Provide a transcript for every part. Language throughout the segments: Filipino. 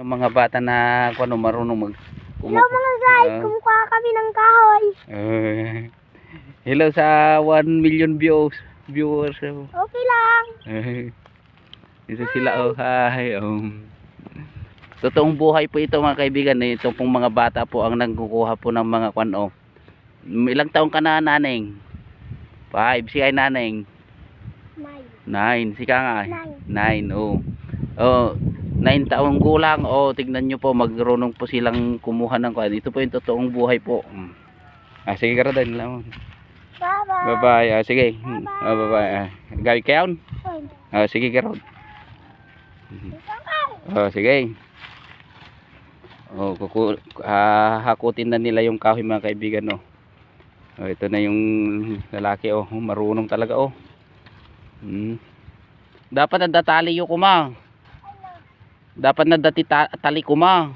Yung mga bata na kuno marunong mag Hello mga guys, kumukuha kami ng kahoy. Hello sa 1 million viewers. Okay lang. Dito sila hi. Totoong buhay po ito mga kaibigan. Ito pong mga bata po ang nagkukuha po ng mga kuno. Ilang taong ka na, Naneng? 5. Si ay Naneng? 9. Si ka nga? 9. 9 taong gulang. Tignan nyo po, magrunong po silang kumuha ng kuan. Ito po yung totoong buhay po. Sige ka rin lang. Bye-bye. Bye-bye. Sige. Bye-bye. Gawi kayon? Sige ka rin. Sige. Hakutin na nila yung kahoy mga kaibigan. Ito na yung lalaki. Marunong talaga. Dapat nadatali yung kuma. Dapat nadati tali kuma.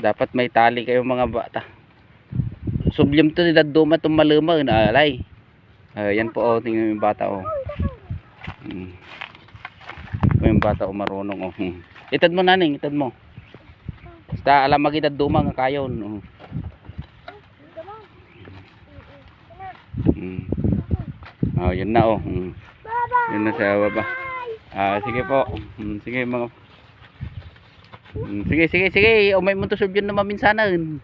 Dapat may tali kayo mga bata. Sublime to nila duma itong maluma. Alay. Yan po tingnan yung bata. Yung bata marunong. Itad mo naning, itad mo. Basta alam magitad duma nga kayon. Yun na yun na sa baba. Sige po. Sige mga. Sige. Umay mo to subyan na maminsanan.